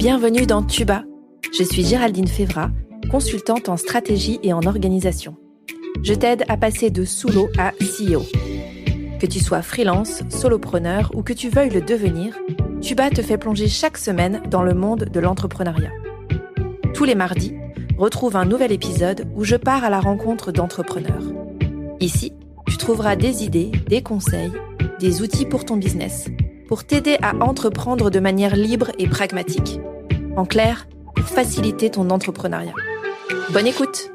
Bienvenue dans Tuba. Je suis Géraldine Févra, consultante en stratégie et en organisation. Je t'aide à passer de sous-l'eau à CEO. Que tu sois freelance, solopreneur ou que tu veuilles le devenir, Tuba te fait plonger chaque semaine dans le monde de l'entrepreneuriat. Tous les mardis, retrouve un nouvel épisode où je pars à la rencontre d'entrepreneurs. Ici, tu trouveras des idées, des conseils, des outils pour ton business, pour t'aider à entreprendre de manière libre et pragmatique. En clair, pour faciliter ton entrepreneuriat. Bonne écoute!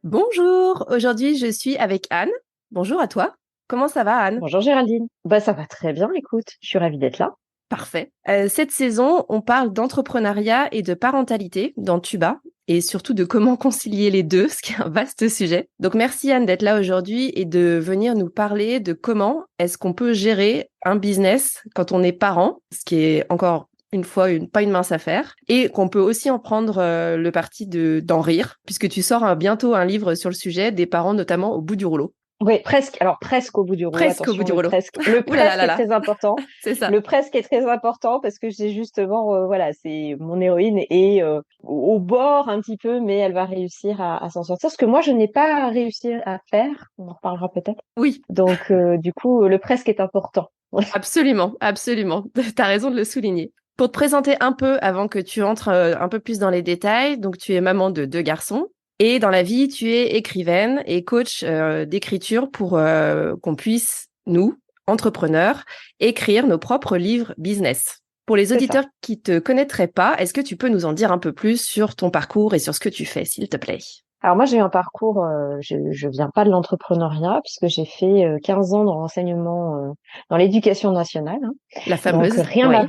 Bonjour, aujourd'hui je suis avec Anne. Bonjour à toi. Comment ça va, Anne? Bonjour Géraldine. Ça va très bien, écoute, je suis ravie d'être là. Parfait. Cette saison, on parle d'entrepreneuriat et de parentalité dans Tuba et surtout de comment concilier les deux, ce qui est un vaste sujet. Donc merci Anne d'être là aujourd'hui et de venir nous parler de comment est-ce qu'on peut gérer un business quand on est parent, ce qui est encore une fois pas une mince affaire, et qu'on peut aussi en prendre le parti d'en rire, puisque tu sors bientôt un livre sur le sujet des parents notamment au bout du rouleau. Oui, presque. Alors presque au bout du rouleau. Presque au bout du rouleau. Le presque est très important. C'est ça. Le presque est très important parce que j'ai justement, c'est mon héroïne est au bord un petit peu, mais elle va réussir à s'en sortir. Ce que moi je n'ai pas réussi à faire. On en reparlera peut-être. Oui. Donc du coup, le presque est important. Absolument, absolument. T'as raison de le souligner. Pour te présenter un peu avant que tu entres un peu plus dans les détails, donc tu es maman de 2 garçons et dans la vie, tu es écrivaine et coach d'écriture pour qu'on puisse, nous, entrepreneurs, écrire nos propres livres business. Pour les auditeurs qui te connaîtraient pas, est-ce que tu peux nous en dire un peu plus sur ton parcours et sur ce que tu fais, s'il te plaît? Alors moi, j'ai eu un parcours, je viens pas de l'entrepreneuriat puisque j'ai fait 15 ans dans l'enseignement, dans l'éducation nationale. Hein. La fameuse. Donc rien à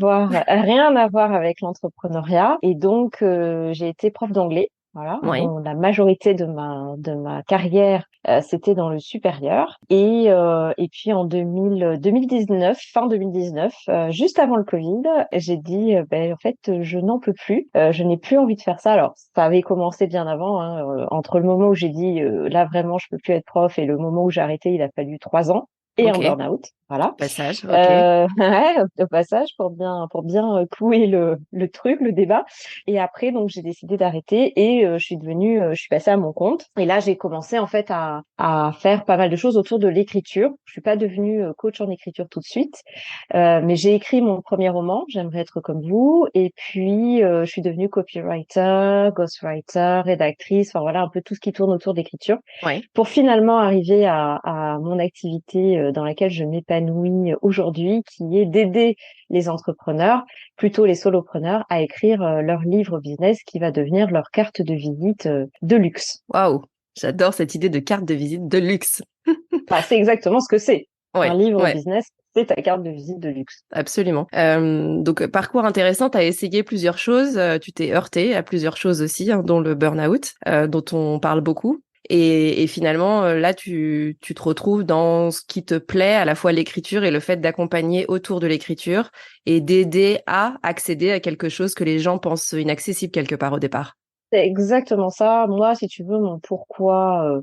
voir avec l'entrepreneuriat. Et donc j'ai été prof d'anglais. Voilà. Oui. Bon, la majorité de ma carrière, c'était dans le supérieur. Et puis en 2019, fin 2019, juste avant le Covid, j'ai dit en fait je n'en peux plus. Je n'ai plus envie de faire ça. Alors ça avait commencé bien avant. Hein, entre le moment où j'ai dit là vraiment je peux plus être prof et le moment où j'ai arrêté, il a fallu 3 ans. Et un burn-out, voilà. Passage, ok. Ouais, au passage pour bien clouer le truc, le débat. Et après, donc j'ai décidé d'arrêter et je suis passée à mon compte. Et là, j'ai commencé en fait à faire pas mal de choses autour de l'écriture. Je suis pas devenue coach en écriture tout de suite, mais j'ai écrit mon premier roman. J'aimerais être comme vous. Et puis, je suis devenue copywriter, ghostwriter, rédactrice. Enfin voilà, un peu tout ce qui tourne autour d'écriture. Oui. Pour finalement arriver à mon activité dans laquelle je m'épanouis aujourd'hui, qui est d'aider les entrepreneurs, plutôt les solopreneurs, à écrire leur livre business qui va devenir leur carte de visite de luxe. Waouh, j'adore cette idée de carte de visite de luxe. C'est exactement ce que c'est. Ouais, Un livre ouais. business, c'est ta carte de visite de luxe. Absolument. Donc, parcours intéressant, tu as essayé plusieurs choses, tu t'es heurté à plusieurs choses aussi, hein, dont le burn-out, dont on parle beaucoup. Et finalement, là, tu te retrouves dans ce qui te plaît, à la fois l'écriture et le fait d'accompagner autour de l'écriture et d'aider à accéder à quelque chose que les gens pensent inaccessible quelque part au départ. C'est exactement ça. Moi, si tu veux, mon pourquoi...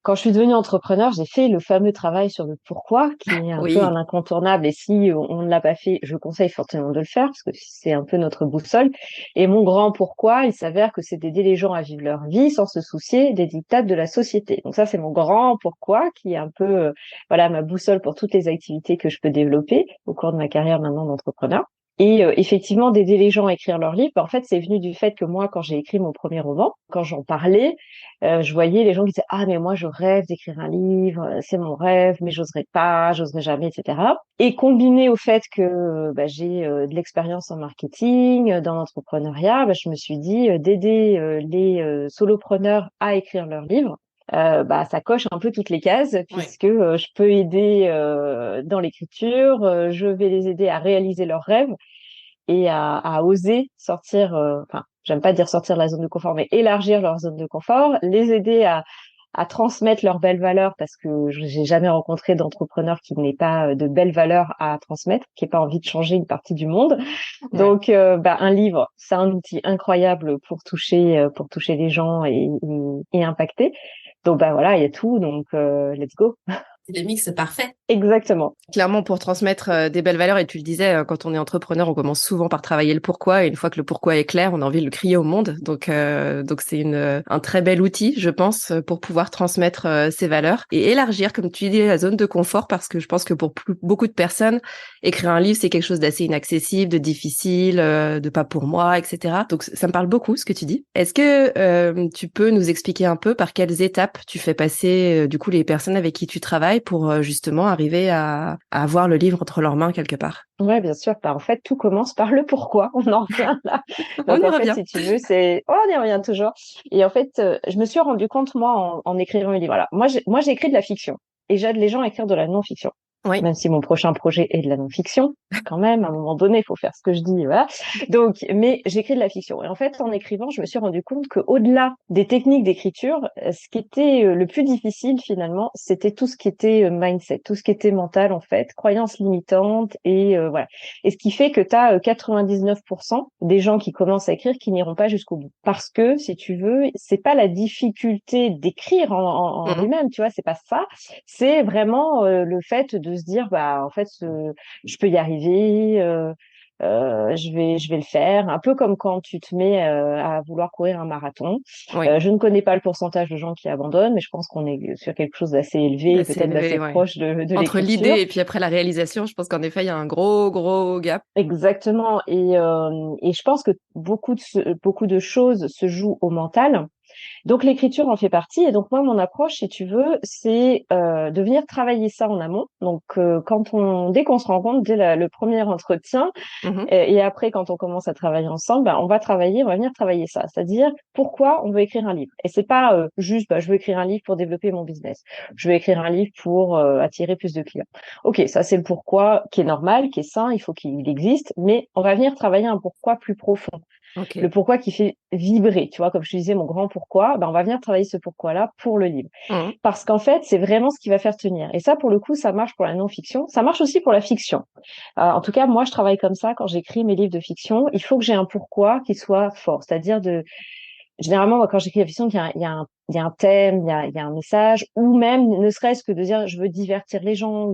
Quand je suis devenue entrepreneur, j'ai fait le fameux travail sur le pourquoi, qui est un peu Oui. un incontournable. Et si on ne l'a pas fait, je conseille fortement de le faire, parce que c'est un peu notre boussole. Et mon grand pourquoi, il s'avère que c'est d'aider les gens à vivre leur vie sans se soucier des dictats de la société. Donc ça, c'est mon grand pourquoi, qui est un peu ma boussole pour toutes les activités que je peux développer au cours de ma carrière maintenant d'entrepreneur. Et effectivement, d'aider les gens à écrire leurs livres, en fait, c'est venu du fait que moi, quand j'ai écrit mon premier roman, quand j'en parlais, je voyais les gens qui disaient « Ah, mais moi, je rêve d'écrire un livre, c'est mon rêve, mais j'oserais pas, j'oserais jamais, etc. » Et combiné au fait que j'ai de l'expérience en marketing, dans l'entrepreneuriat, je me suis dit d'aider les solopreneurs à écrire leurs livres. Ça coche un peu toutes les cases puisque je peux aider dans l'écriture, je vais les aider à réaliser leurs rêves et à oser sortir, j'aime pas dire sortir de la zone de confort, mais élargir leur zone de confort, les aider à transmettre leurs belles valeurs parce que j'ai jamais rencontré d'entrepreneur qui n'ait pas de belles valeurs à transmettre, qui n'ait pas envie de changer une partie du monde. Ouais. Donc, un livre, c'est un outil incroyable pour toucher les gens et impacter. Donc, il y a tout. Donc, let's go. C'est les mix parfaits. Exactement. Clairement, pour transmettre des belles valeurs, et tu le disais, quand on est entrepreneur, on commence souvent par travailler le pourquoi, et une fois que le pourquoi est clair, on a envie de le crier au monde. Donc c'est un très bel outil, je pense, pour pouvoir transmettre ces valeurs et élargir, comme tu dis, la zone de confort, parce que je pense que pour beaucoup de personnes, écrire un livre, c'est quelque chose d'assez inaccessible, de difficile, de pas pour moi, etc. Donc ça me parle beaucoup, ce que tu dis. Est-ce que tu peux nous expliquer un peu par quelles étapes tu fais passer, du coup, les personnes avec qui tu travailles pour justement arriver à avoir le livre entre leurs mains quelque part? Ouais, bien sûr. Bah, en fait, tout commence par le pourquoi. On en revient là. On Donc, y en fait, revient. si tu veux, on y revient toujours. Et en fait, je me suis rendu compte, moi, en écrivant un livre. Voilà. Moi, j'ai écrit de la fiction. Et j'aide les gens à écrire de la non-fiction. Oui. Même si mon prochain projet est de la non-fiction, quand même, à un moment donné, il faut faire ce que je dis, voilà. Donc, mais j'écris de la fiction. Et en fait, en écrivant, je me suis rendu compte qu'au-delà des techniques d'écriture, ce qui était le plus difficile finalement, c'était tout ce qui était mindset, tout ce qui était mental en fait, croyances limitantes et voilà. Et ce qui fait que tu as 99% des gens qui commencent à écrire qui n'iront pas jusqu'au bout. Parce que, si tu veux, c'est pas la difficulté d'écrire en Mhm. lui-même, tu vois, c'est pas ça. C'est vraiment le fait de se dire, bah en fait, je peux y arriver, je vais le faire. Un peu comme quand tu te mets à vouloir courir un marathon. Oui. Je ne connais pas le pourcentage de gens qui abandonnent, mais je pense qu'on est sur quelque chose d'assez élevé, D'assez peut-être élevé, d'assez ouais. proche de Entre l'écriture. l'idée et puis après la réalisation, je pense qu'en effet, il y a un gros gap. Exactement. Et je pense que beaucoup de choses se jouent au mental. Donc l'écriture en fait partie. Et donc moi, mon approche, si tu veux, c'est de venir travailler ça en amont. Donc dès qu'on se rencontre, le premier entretien, Mhm. et après quand on commence à travailler ensemble, ben, on va venir travailler ça. C'est-à-dire pourquoi on veut écrire un livre. Et c'est pas juste, bah, je veux écrire un livre pour développer mon business. Je veux écrire un livre pour attirer plus de clients. Ok, ça c'est le pourquoi qui est normal, qui est sain, il faut qu'il existe. Mais on va venir travailler un pourquoi plus profond, le Ok. pourquoi qui fait vibrer, tu vois, comme je te disais, mon grand pourquoi, ben on va venir travailler ce pourquoi-là pour le livre. Mhm. Parce qu'en fait, c'est vraiment ce qui va faire tenir. Et ça, pour le coup, ça marche pour la non-fiction. Ça marche aussi pour la fiction. En tout cas, moi, je travaille comme ça quand j'écris mes livres de fiction. Il faut que j'ai un pourquoi qui soit fort. C'est-à-dire généralement, moi, quand j'écris la fiction, il y a un thème, il y a un message, ou même, ne serait-ce que de dire, je veux divertir les gens,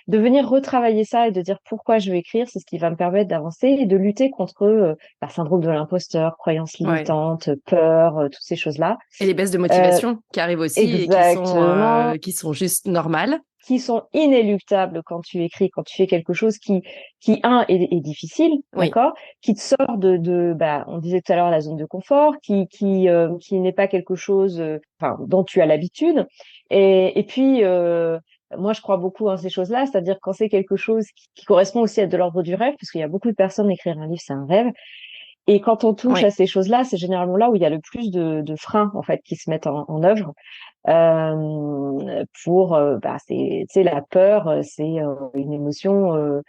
de venir retravailler ça et de dire pourquoi je veux écrire, c'est ce qui va me permettre d'avancer et de lutter contre syndrome de l'imposteur, croyances Ouais. limitantes, peur, toutes ces choses-là. Et les baisses de Euh, motivation qui arrivent aussi et exactement, qui sont juste normales. qui sont inéluctables quand tu écris, quand tu fais quelque chose est difficile, Oui. d'accord, qui te sort bah, on disait tout à l'heure la zone de confort, qui n'est pas quelque chose, dont tu as l'habitude. Et puis, moi, je crois beaucoup en ces choses-là, c'est-à-dire quand c'est quelque chose qui correspond aussi à de l'ordre du rêve, parce qu'il y a beaucoup de personnes, écrire un livre, c'est un rêve. Et quand on touche Oui. à ces choses-là, c'est généralement là où il y a le plus de freins, en fait, qui se mettent en œuvre. Tu sais, la peur, c'est une émotion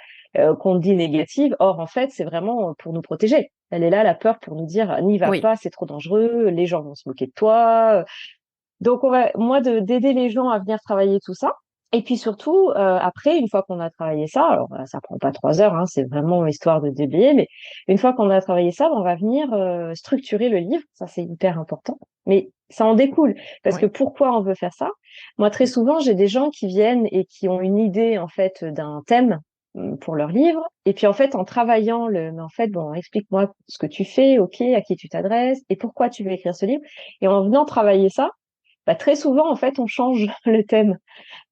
qu'on dit négative. Or, en fait, c'est vraiment pour nous protéger. Elle est là, la peur, pour nous dire, n'y va Oui. pas, c'est trop dangereux, les gens vont se moquer de toi. Donc, moi, d'aider les gens à venir travailler tout ça. Et puis surtout, après, une fois qu'on a travaillé ça, alors ça prend pas 3 heures, hein, c'est vraiment histoire de déblayer, mais une fois qu'on a travaillé ça, on va venir structurer le livre. Ça, c'est hyper important. Mais ça en découle. Parce que Oui. pourquoi on veut faire ça? Moi, très souvent, j'ai des gens qui viennent et qui ont une idée, en fait, d'un thème pour leur livre. Et puis, en fait, en travaillant mais en fait, bon, explique-moi ce que tu fais, ok, à qui tu t'adresses et pourquoi tu veux écrire ce livre. Et en venant travailler ça, bah, très souvent, en fait, on change le thème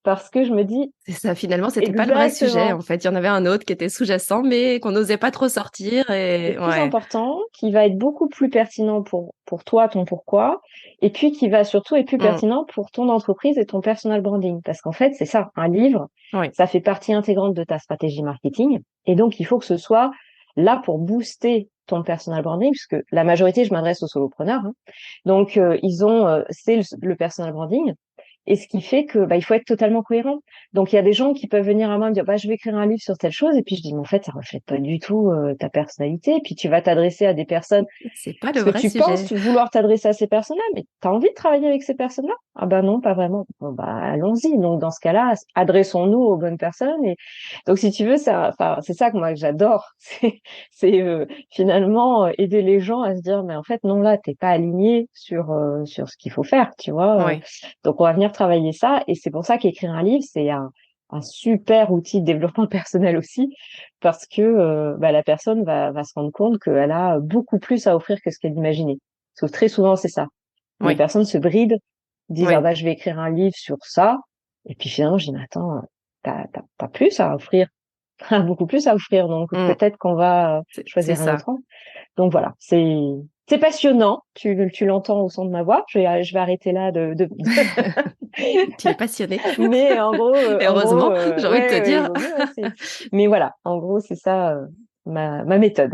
parce que je me dis C'est ça, finalement, c'était pas le vrai sujet, exactement, en fait. Il y en avait un autre qui était sous-jacent, mais qu'on n'osait pas trop sortir c'est et plus ouais. important, qui va être beaucoup plus pertinent pour toi, ton pourquoi, et puis qui va surtout être plus Mm. pertinent pour ton entreprise et ton personal branding. Parce qu'en fait, c'est ça, un livre, Oui. ça fait partie intégrante de ta stratégie marketing, et donc il faut que ce soit là pour booster ton personal branding, puisque la majorité, je m'adresse aux solopreneurs, hein. Donc c'est le personal branding. Et ce qui fait que bah, il faut être totalement cohérent. Donc il y a des gens qui peuvent venir à moi et me dire bah je vais écrire un livre sur telle chose et puis je dis mais en fait ça reflète pas du tout ta personnalité et puis tu vas t'adresser à des personnes C'est pas le parce que vrai tu sujet. penses vouloir t'adresser à ces personnes-là mais tu as envie de travailler avec ces personnes-là? Ah bah non, pas vraiment. Bon bah allons-y. Donc dans ce cas-là, adressons-nous aux bonnes personnes et donc si tu veux c'est ça que moi que j'adore, c'est finalement aider les gens à se dire mais en fait non là t'es pas aligné sur ce qu'il faut faire, tu vois. Oui. Donc on va venir venir travailler ça. Et c'est pour ça qu'écrire un livre, c'est un super outil de développement personnel aussi, parce que la personne va se rendre compte qu'elle a beaucoup plus à offrir que ce qu'elle imaginait. Parce que très souvent, c'est ça. Les Oui, personnes se brident, disent oui. je vais écrire un livre sur ça, et puis finalement je dis mais attends, t'as plus à offrir, t'as beaucoup plus à offrir, donc Mm. peut-être qu'on va C'est choisir un ça. autre angle. Donc voilà, c'est passionnant. Tu l'entends au son de ma voix. Je vais arrêter là Tu es passionné. mais en gros, Heureusement, j'ai envie de te ouais, il dire. vaut mieux. Mais voilà, en gros, c'est ça ma méthode.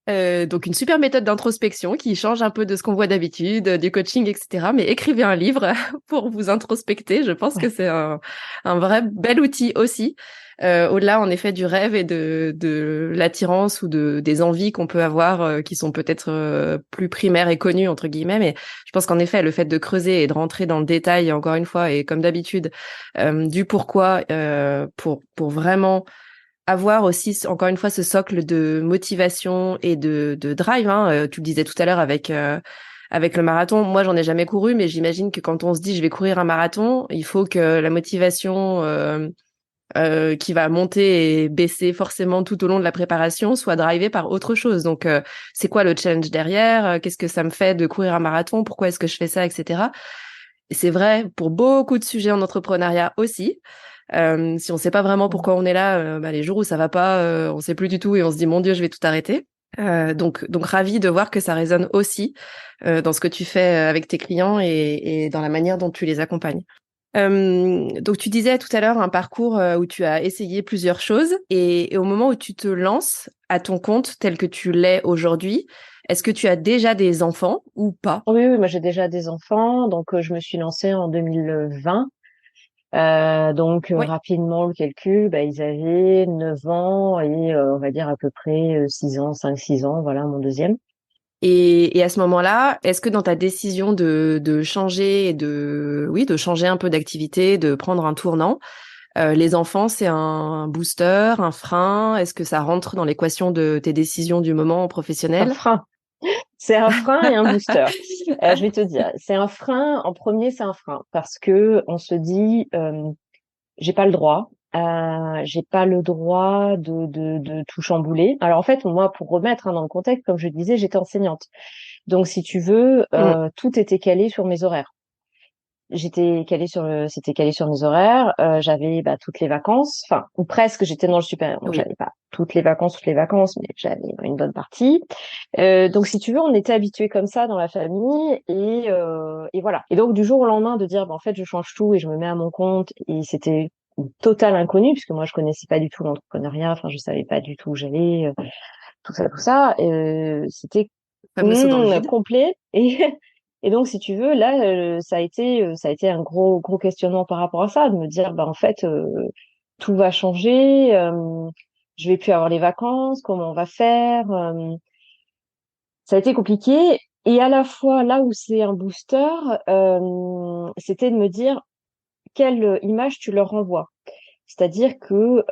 Donc une super méthode d'introspection qui change un peu de ce qu'on voit d'habitude, du coaching, etc. Mais écrivez un livre pour vous introspecter. Je pense que Ouais. c'est un vrai bel outil aussi. Au-delà, en effet, du rêve et de l'attirance ou des envies qu'on peut avoir, qui sont peut-être plus primaires et connues, entre guillemets. Mais je pense qu'en effet, le fait de creuser et de rentrer dans le détail, encore une fois, et comme d'habitude, du pourquoi, pour vraiment avoir aussi, encore une fois, ce socle de motivation et de drive. Hein. Tu le disais tout à l'heure avec le marathon. Moi, j'en ai jamais couru, mais j'imagine que quand on se dit je vais courir un marathon, il faut que la motivation qui va monter et baisser forcément tout au long de la préparation soit drivée par autre chose. Donc, c'est quoi le challenge derrière? Qu'est-ce que ça me fait de courir un marathon? Pourquoi est-ce que je fais ça, etc. Et c'est vrai pour beaucoup de sujets en entrepreneuriat aussi. Si on sait pas vraiment pourquoi on est là, les jours où ça va pas, on sait plus du tout et on se dit mon Dieu, je vais tout arrêter. Donc ravi de voir que ça résonne aussi dans ce que tu fais avec tes clients et dans la manière dont tu les accompagnes. Donc tu disais tout à l'heure un parcours où tu as essayé plusieurs choses et au moment où tu te lances à ton compte tel que tu l'es aujourd'hui, est-ce que tu as déjà des enfants ou pas? Oui, oui, moi j'ai déjà des enfants, donc je me suis lancée en 2020. Oui. Rapidement le calcul, ils avaient 9 ans et on va dire à peu près 6 ans, 5, 6 ans, voilà mon deuxième. Et à ce moment-là, est-ce que dans ta décision de changer et de changer un peu d'activité, de prendre un tournant, les enfants, c'est un booster, un frein? Est-ce que ça rentre dans l'équation de tes décisions du moment Un professionnel? frein. C'est un frein et un booster. Je vais te dire, c'est un frein. En premier, c'est un frein parce que on se dit, j'ai pas le droit. J'ai pas le droit de tout chambouler. Alors en fait, moi, pour remettre dans le contexte, comme je disais, j'étais enseignante. Donc si tu veux, Mm. tout était calé sur mes horaires. C'était calé sur mes horaires. J'avais toutes les vacances, enfin ou presque. J'étais dans le supérieur, donc Oui. j'avais pas toutes les vacances, mais j'avais une bonne partie. Donc si tu veux, on était habitués comme ça dans la famille et voilà. Et donc du jour au lendemain de dire en fait je change tout et je me mets à mon compte et c'était une totale inconnue puisque moi je connaissais pas du tout l'entrepreneuriat, enfin je savais pas du tout où j'allais, tout ça. C'était Fameux saut dans le vide. complet et et donc si tu veux là ça a été un gros questionnement par rapport à ça de me dire en fait tout va changer, je vais plus avoir les vacances, comment on va faire, ça a été compliqué. Et à la fois là où c'est un booster, c'était de me dire quelle image tu leur renvoies. C'est-à-dire que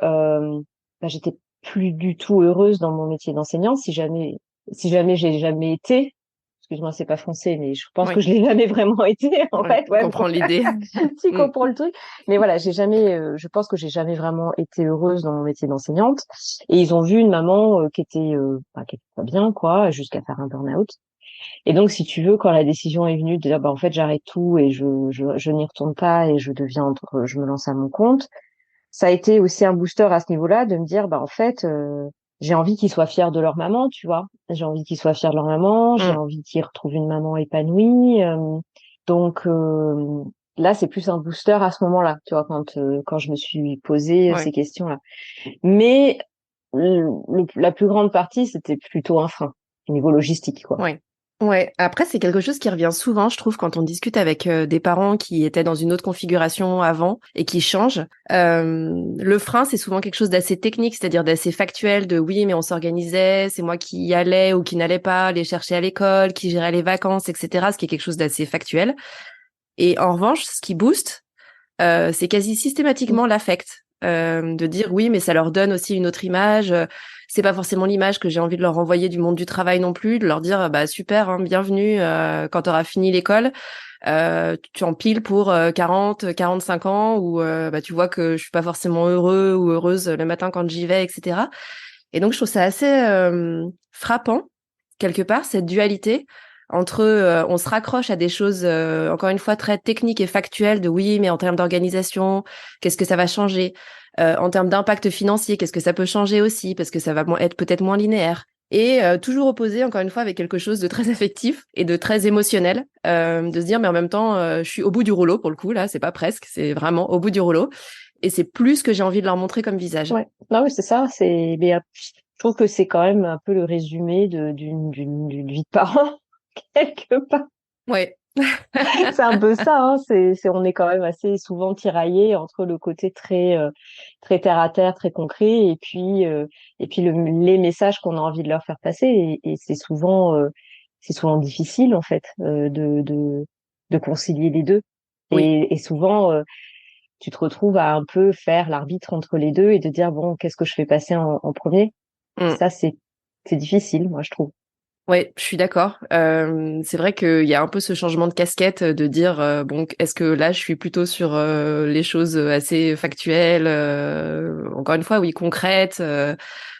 j'étais plus du tout heureuse dans mon métier d'enseignante. Si jamais j'ai jamais été, excuse-moi, c'est pas français, mais je pense que Oui. je l'ai jamais vraiment été en Ouais, fait. on Ouais, comprend l'idée. tu Mm. comprends le truc. Mais voilà, je pense que j'ai jamais vraiment été heureuse dans mon métier d'enseignante. Et ils ont vu une maman qui était pas bien, quoi, jusqu'à faire un burn-out. Et donc, si tu veux, quand la décision est venue de dire, en fait, j'arrête tout et je n'y retourne pas et je me lance à mon compte, ça a été aussi un booster à ce niveau-là de me dire, en fait, j'ai envie qu'ils soient fiers de leur maman, tu vois. J'ai envie qu'ils soient fiers de leur maman, j'ai Mm. envie qu'ils retrouvent une maman épanouie. Donc là, c'est plus un booster à ce moment-là, tu vois, quand je me suis posé Ouais. ces questions-là. Mais la plus grande partie, c'était plutôt un frein au niveau logistique, quoi. Ouais. Ouais. Après, c'est quelque chose qui revient souvent, je trouve, quand on discute avec des parents qui étaient dans une autre configuration avant et qui changent. Le frein, c'est souvent quelque chose d'assez technique, c'est-à-dire d'assez factuel, de oui, mais on s'organisait, c'est moi qui y allais ou qui n'allais pas, les chercher à l'école, qui gérait les vacances, etc. Ce qui est quelque chose d'assez factuel. Et en revanche, ce qui booste, c'est quasi systématiquement l'affect. de dire oui, mais ça leur donne aussi une autre image. C'est pas forcément l'image que j'ai envie de leur envoyer du monde du travail non plus, de leur dire bah super, hein, bienvenue quand tu auras fini l'école. Tu empiles pour 40, 45 ans où bah, tu vois que je suis pas forcément heureux ou heureuse le matin quand j'y vais, etc. Et donc, je trouve ça assez frappant, quelque part, cette dualité entre on se raccroche à des choses, encore une fois, très techniques et factuelles de oui, mais en termes d'organisation, qu'est-ce que ça va changer? En termes d'impact financier, qu'est-ce que ça peut changer aussi? Parce que ça va être peut-être moins linéaire. Et toujours opposé, encore une fois, avec quelque chose de très affectif et de très émotionnel, de se dire, mais en même temps, je suis au bout du rouleau, pour le coup, là, c'est pas presque, c'est vraiment au bout du rouleau. Et c'est plus ce que j'ai envie de leur montrer comme visage. Ouais. Non, oui, c'est ça. Je trouve que c'est quand même un peu le résumé d'une vie de parent, quelque part. Ouais. C'est un peu ça, hein. On est quand même assez souvent tiraillé entre le côté très terre à terre, très concret, et puis les messages qu'on a envie de leur faire passer. Et c'est souvent difficile, en fait, de concilier les deux. Oui. Et souvent, tu te retrouves à un peu faire l'arbitre entre les deux et de dire, bon, qu'est-ce que je fais passer en premier? Mm. Ça, c'est difficile, moi, je trouve. Ouais, je suis d'accord. C'est vrai qu'il y a un peu ce changement de casquette de dire bon, est-ce que là je suis plutôt sur les choses assez factuelles, encore une fois, oui, concrètes,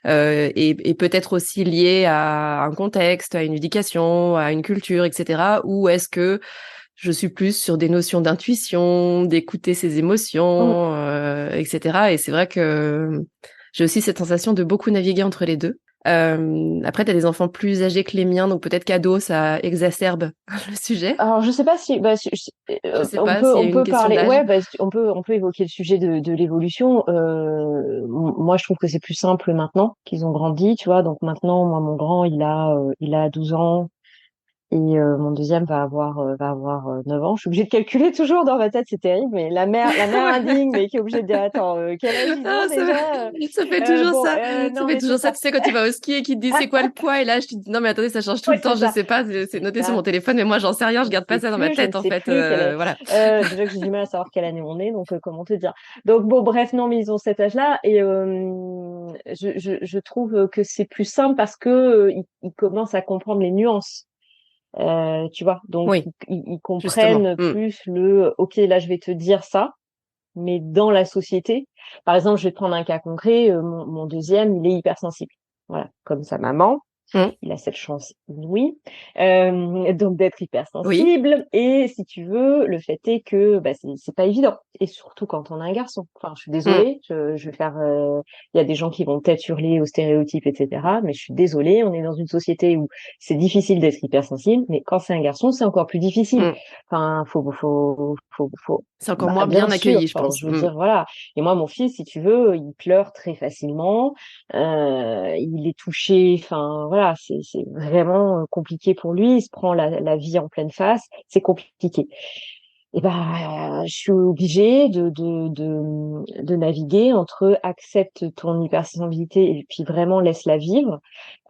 et peut-être aussi liées à un contexte, à une éducation, à une culture, etc. Ou est-ce que je suis plus sur des notions d'intuition, d'écouter ses Mm. émotions, etc. Et c'est vrai que j'ai aussi cette sensation de beaucoup naviguer entre les deux. Après, tu as des enfants plus âgés que les miens, donc peut-être qu'ado, ça exacerbe le sujet. Alors, je sais pas si, Je sais pas s'il y a on une peut question parler, d'âge. ouais, on peut évoquer le sujet de l'évolution. Moi, je trouve que c'est plus simple maintenant qu'ils ont grandi, tu vois. Donc maintenant, moi, mon grand, il a 12 ans. Et mon deuxième va avoir 9 ans. Je suis obligée de calculer toujours dans ma tête, c'est terrible. Mais la mère indigne, mais qui est obligée de dire, attends, quel âge ils ont Ah, déjà? ça fait toujours ça. Ça Non, fait mais c'est toujours ça. ça. Tu sais, quand tu vas au ski et qu'ils te disent c'est quoi le poids, et là, je te dis non, mais attendez, ça change tout Ouais, le temps, c'est je ça. sais pas, c'est C'est noté sur ça. mon téléphone, mais moi, j'en sais rien, je garde pas ça dans ma Je ne tête, en sais fait. plus Voilà. déjà que j'ai du mal à savoir quelle année on est, donc comment te dire. Donc bon, bref, non, mais ils ont cet âge-là et je trouve que c'est plus simple parce que ils commencent à comprendre les nuances. Tu vois, donc Oui, ils justement. comprennent plus OK, là je vais te dire ça, mais dans la société. Par exemple, je vais te prendre un cas concret. Mon deuxième, il est hypersensible. Voilà, comme sa maman. Mm. Il a cette chance inouïe, donc d'être Oui. hypersensible. Et si tu veux, le fait est que bah, c'est pas évident. Et surtout quand on a un garçon. Enfin, je suis Mm. désolée, je vais faire. Il y a des gens qui vont peut-être hurler aux stéréotypes, etc. Mais je suis désolée. On est dans une société où c'est difficile d'être hypersensible, mais quand c'est un garçon, c'est encore plus difficile. Mm. Enfin, C'est encore bah, moins bien bien sûr. accueilli, je Enfin, pense. je veux Mm. dire, voilà. Et moi, mon fils, si tu veux, il pleure très facilement. Il est touché. Enfin, voilà, c'est vraiment compliqué pour lui. Il se prend la vie en pleine face. C'est compliqué. Et ben, je suis obligée de naviguer entre accepte ton hypersensibilité et puis vraiment laisse-la vivre.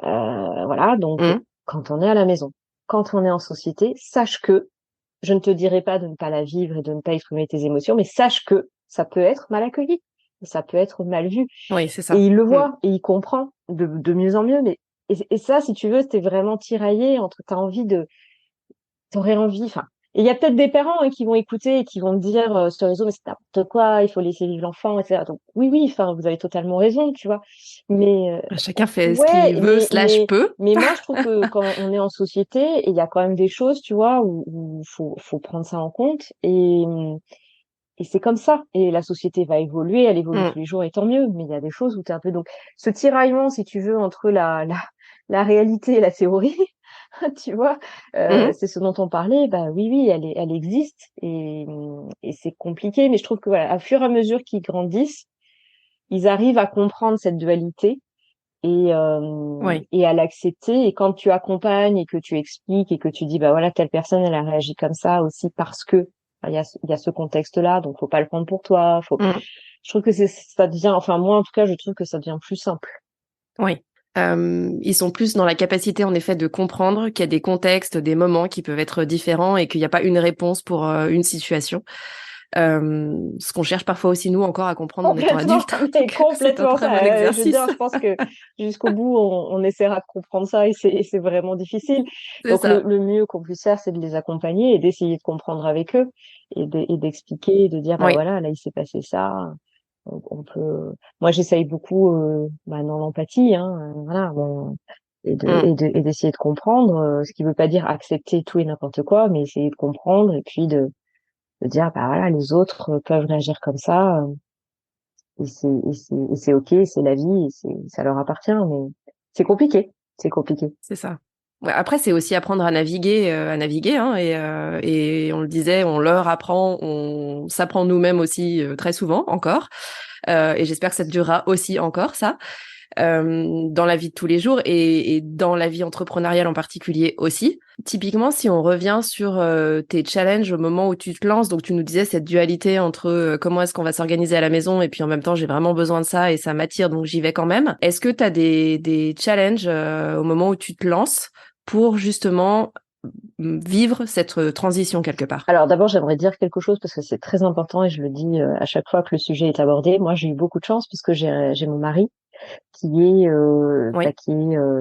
Voilà. Donc, Mm. quand on est à la maison, quand on est en société, sache que je ne te dirai pas de ne pas la vivre et de ne pas exprimer tes émotions, mais sache que ça peut être mal accueilli, ça peut être mal vu. Oui, c'est ça. Et il le Mm. voit et il comprend de mieux en mieux. Mais et ça, si tu veux, c'était vraiment tiraillé entre t'aurais envie. Enfin, et il y a peut-être des parents qui vont écouter et qui vont me dire sur les réseau, mais c'est n'importe quoi, il faut laisser vivre l'enfant, etc. Donc oui, oui, enfin, vous avez totalement raison, tu vois. Mais Chacun fait ce ouais, qu'il veut, slash peut. mais moi, je trouve que quand on est en société, il y a quand même des choses, tu vois, où faut prendre ça en compte. Et c'est comme ça. Et la société va évoluer, elle évolue Mm. tous les jours et tant mieux. Mais il y a des choses où tu es un peu. Donc, ce tiraillement, si tu veux, entre la réalité et la théorie, tu vois, Mm. c'est ce dont on parlait. Bah oui, oui, elle existe. Et c'est compliqué. Mais je trouve que voilà, à fur et à mesure qu'ils grandissent, ils arrivent à comprendre cette dualité Oui. et à l'accepter. Et quand tu accompagnes et que tu expliques et que tu dis, bah voilà, telle personne, elle a réagi comme ça aussi parce que il y a ce contexte-là, donc faut pas le prendre pour toi. Mm. Je trouve que ça devient, enfin moi en tout cas, je trouve que ça devient plus simple. Oui. Ils sont plus dans la capacité, en effet, de comprendre qu'il y a des contextes, des moments qui peuvent être différents et qu'il n'y a pas une réponse pour une situation. Ce qu'on cherche parfois aussi nous encore à comprendre en étant Complètement, adulte. mais Donc c'est un complètement très bon ça. Je veux exercice. dire, je pense que jusqu'au bout, on essaiera de comprendre ça et c'est vraiment difficile. C'est Donc, ça. le mieux qu'on puisse faire, c'est de les accompagner et d'essayer de comprendre avec eux et d'expliquer, de dire, bah Oui. voilà, là, il s'est passé ça. On peut. Moi, j'essaye beaucoup dans l'empathie, hein, voilà, bon, Mm. et d'essayer de comprendre, ce qui veut pas dire accepter tout et n'importe quoi, mais essayer de comprendre et puis de dire, bah voilà, les autres peuvent réagir comme ça. Et c'est ok, c'est la vie, et ça leur appartient, mais c'est compliqué, c'est compliqué. C'est ça. Ouais, après, c'est aussi apprendre à naviguer, hein, et on le disait, on leur apprend, on s'apprend nous-mêmes aussi très souvent encore. Et j'espère que ça durera aussi encore, ça. Dans la vie de tous les jours et dans la vie entrepreneuriale en particulier aussi. Typiquement, si on revient sur tes challenges au moment où tu te lances, donc tu nous disais cette dualité entre comment est-ce qu'on va s'organiser à la maison et puis en même temps j'ai vraiment besoin de ça et ça m'attire donc j'y vais quand même. Est-ce que tu as des challenges au moment où tu te lances pour justement vivre cette transition quelque part? Alors d'abord, j'aimerais dire quelque chose parce que c'est très important et je le dis à chaque fois que le sujet est abordé. Moi, j'ai eu beaucoup de chance parce que j'ai mon mari Oui.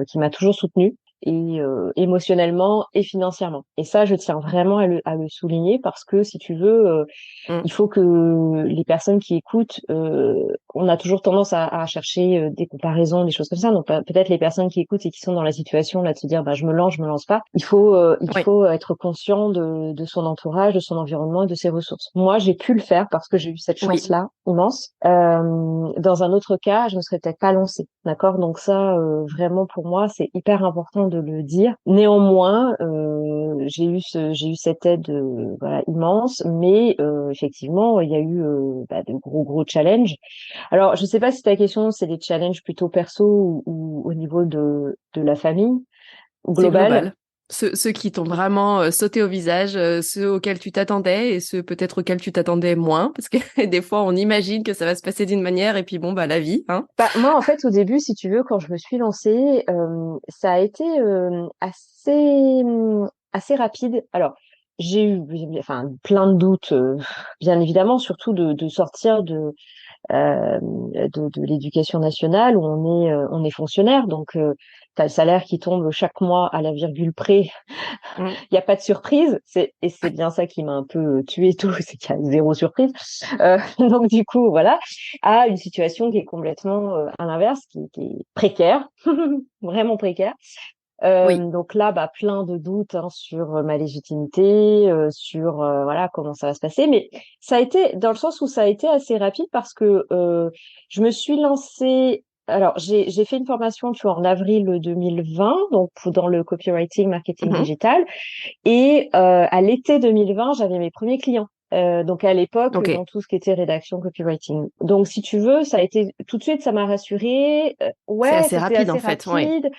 qui m'a toujours soutenue et émotionnellement et financièrement. Et ça, je tiens vraiment à le souligner parce que si tu veux, Mm. il faut que les personnes qui écoutent, on a toujours tendance à chercher des comparaisons, des choses comme ça. Donc peut-être les personnes qui écoutent et qui sont dans la situation là de se dire, bah je me lance pas. Il Oui. faut être conscient de son entourage, de son environnement et de ses ressources. Moi, j'ai pu le faire parce que j'ai eu cette Oui. chance-là immense. Dans un autre cas, je me serais peut-être pas lancée, d'accord? Donc ça, vraiment pour moi, c'est hyper important de le dire. Néanmoins, j'ai eu cette aide, voilà, immense, mais effectivement, il y a eu de gros challenges. Alors, je sais pas si ta question, c'est des challenges plutôt perso ou au niveau de la famille ou C'est global. global. Ceux qui t'ont vraiment sauté au visage, ceux auxquels tu t'attendais et ceux peut-être auxquels tu t'attendais moins, parce que des fois on imagine que ça va se passer d'une manière et puis bon bah la vie, hein. Bah, moi, en fait, au début, si tu veux, quand je me suis lancée, ça a été assez rapide. Alors, j'ai eu enfin, plein de doutes, bien évidemment, surtout de sortir de l'éducation nationale où on est fonctionnaire. Donc, tu as le salaire qui tombe chaque mois à la virgule près. Mm. Il n'y a pas de surprise. Et c'est bien ça qui m'a un peu tué tout, c'est qu'il y a zéro surprise. Donc du coup, voilà, à une situation qui est complètement à l'inverse, qui est précaire, vraiment précaire. Oui. Donc là, bah, plein de doutes hein, sur ma légitimité, sur voilà comment ça va se passer. Mais ça a été dans le sens où ça a été assez rapide parce que je me suis lancée. Alors j'ai fait une formation, tu vois, en avril 2020, donc dans le copywriting, marketing Mhm. digital. Et à l'été 2020, j'avais mes premiers clients. Donc à l'époque, Ok. dans tout ce qui était rédaction, copywriting. Donc si tu veux, ça a été tout de suite, ça m'a rassurée. C'est Ouais, assez c'était rapide en assez fait, oui. rapide.